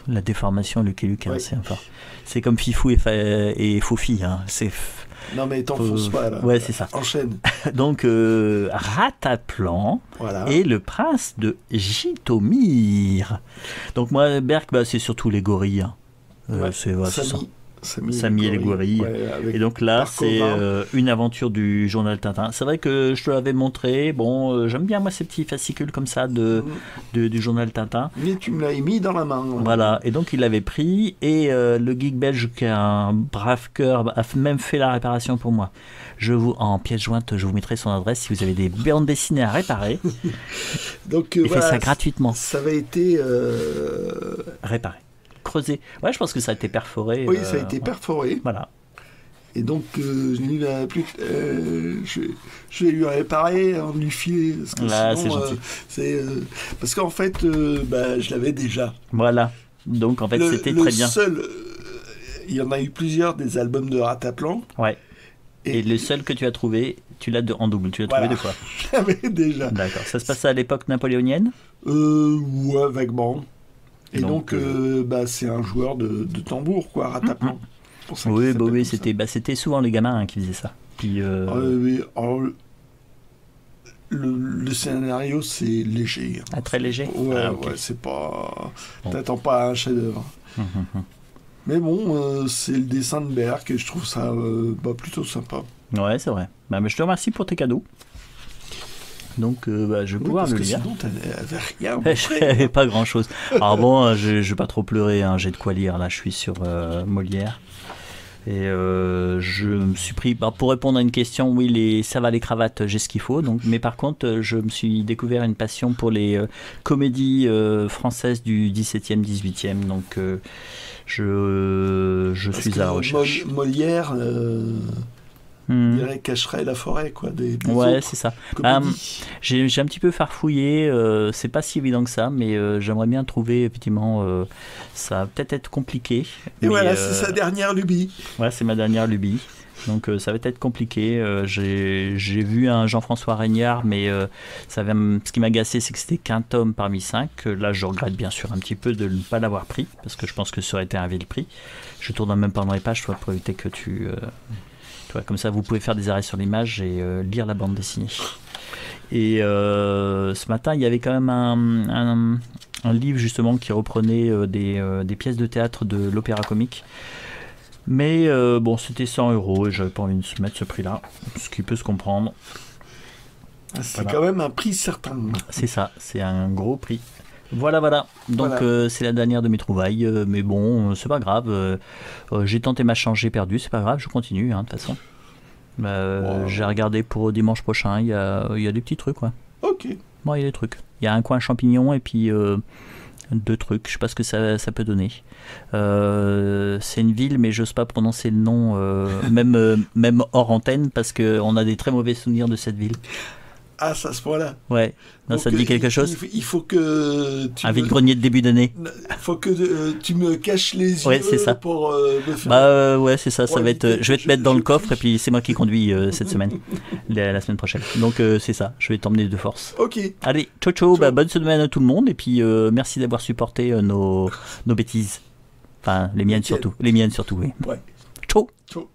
Speaker 1: La déformation, Luc et Luc, c'est fort. C'est comme Fifou et Fofi. Hein.
Speaker 2: Non mais t'enfonces pas là.
Speaker 1: Ouais, c'est ça.
Speaker 2: Enchaîne.
Speaker 1: Donc, Rataplan et le prince de Jitomir. Donc moi, Berck, c'est surtout les gorilles. Hein. C'est ça. Samy et les gorilles. Et donc là, c'est une aventure du journal Tintin. C'est vrai que je te l'avais montré. Bon, j'aime bien moi ces petits fascicules comme ça du journal Tintin.
Speaker 2: Mais tu me l'as mis dans la main.
Speaker 1: Voilà. Et donc il l'avait pris. Et le geek belge qui a un brave cœur a même fait la réparation pour moi. En pièce jointe, je vous mettrai son adresse si vous avez des bandes dessinées à réparer.
Speaker 2: Donc
Speaker 1: il fait ça gratuitement.
Speaker 2: Ça avait été
Speaker 1: réparé. Creusé. Ouais, je pense que ça a été perforé.
Speaker 2: Oui, ça a été perforé.
Speaker 1: Voilà.
Speaker 2: Et donc, je vais lui réparer, en lui filer. Parce que sinon, c'est gentil. Parce qu'en fait, je l'avais déjà.
Speaker 1: Voilà. Donc, en fait, c'était très bien.
Speaker 2: Il y en a eu plusieurs des albums de Rataplan.
Speaker 1: Ouais. Et le seul que tu as trouvé, tu l'as en double. Tu l'as trouvé 2 fois.
Speaker 2: Je l'avais déjà.
Speaker 1: D'accord. Ça se passait à l'époque napoléonienne ?
Speaker 2: Ouais, vaguement. Et donc, c'est un joueur de tambour, quoi, Rataplan.
Speaker 1: Oui, c'était souvent les gamins qui faisaient ça. Puis,
Speaker 2: le scénario, c'est léger.
Speaker 1: Ah, très léger.
Speaker 2: Ouais, c'est pas... T'attends pas un chef-d'œuvre. Mais bon, c'est le dessin de Berck et je trouve ça plutôt sympa.
Speaker 1: Ouais, c'est vrai. Mais je te remercie pour tes cadeaux. Donc, je vais pouvoir le lire.
Speaker 2: Sinon, t'avais rien.
Speaker 1: J'avais pas grand-chose. Alors bon, je vais pas trop pleurer. Hein, j'ai de quoi lire. Là, je suis sur Molière. Et je me suis pris... pour répondre à une question, oui, ça va les cravates, j'ai ce qu'il faut. Donc, mais par contre, je me suis découvert une passion pour les comédies françaises du 17e, 18e. Donc, je suis à la recherche.
Speaker 2: Molière... On dirait cacherait la forêt, quoi.
Speaker 1: Ouais, c'est ça. J'ai un petit peu farfouillé. C'est pas si évident que ça, mais j'aimerais bien trouver, effectivement, ça va peut-être être compliqué.
Speaker 2: Et voilà, c'est sa dernière lubie.
Speaker 1: Ouais, c'est ma dernière lubie. Donc ça va être compliqué. J'ai vu un Jean-François Reignard, mais ce qui m'a agacé, c'est que c'était qu'un tome parmi 5. Là, je regrette bien sûr un petit peu de ne pas l'avoir pris, parce que je pense que ça aurait été un vil prix. Je tourne même pas dans les pages, pour éviter que tu... comme ça, vous pouvez faire des arrêts sur l'image et lire la bande dessinée. Et ce matin, il y avait quand même un livre justement qui reprenait des pièces de théâtre de l'Opéra Comique. Mais c'était 100 € et j'avais pas envie de se mettre ce prix-là, ce qui peut se comprendre.
Speaker 2: C'est quand même un prix certain.
Speaker 1: C'est ça, c'est un gros prix. Voilà, voilà. Donc
Speaker 2: Voilà.
Speaker 1: c'est la dernière de mes trouvailles, mais bon, c'est pas grave. J'ai tenté ma chance, j'ai perdu, c'est pas grave, je continue, hein, de toute façon.
Speaker 2: Wow.
Speaker 1: J'ai regardé pour dimanche prochain, il y a des petits trucs, ouais.
Speaker 2: Ok.
Speaker 1: Bon, il y a des trucs. Il y a un coin champignon et puis 2 trucs, je sais pas ce que ça peut donner. C'est une ville, mais j'ose pas prononcer le nom, même hors antenne, parce qu'on a des très mauvais souvenirs de cette ville.
Speaker 2: Ah, ça, à ce point-là.
Speaker 1: Ouais, non,
Speaker 2: Donc,
Speaker 1: ça te dit quelque chose?
Speaker 2: Il faut que
Speaker 1: Un vide-grenier de début d'année.
Speaker 2: faut que tu me caches les yeux
Speaker 1: Ouais, c'est ça.
Speaker 2: pour me faire.
Speaker 1: Bah ouais, c'est ça, ça
Speaker 2: Ouais,
Speaker 1: va être. Je vais te mettre dans le coffre et puis c'est moi qui conduis cette semaine, la semaine prochaine. Donc c'est ça, je vais t'emmener de force.
Speaker 2: Ok.
Speaker 1: Allez, ciao ciao, bah, bonne semaine à tout le monde et puis merci d'avoir supporté nos bêtises. Enfin, les miennes surtout, oui.
Speaker 2: Ouais.
Speaker 1: Ciao.
Speaker 2: Ciao.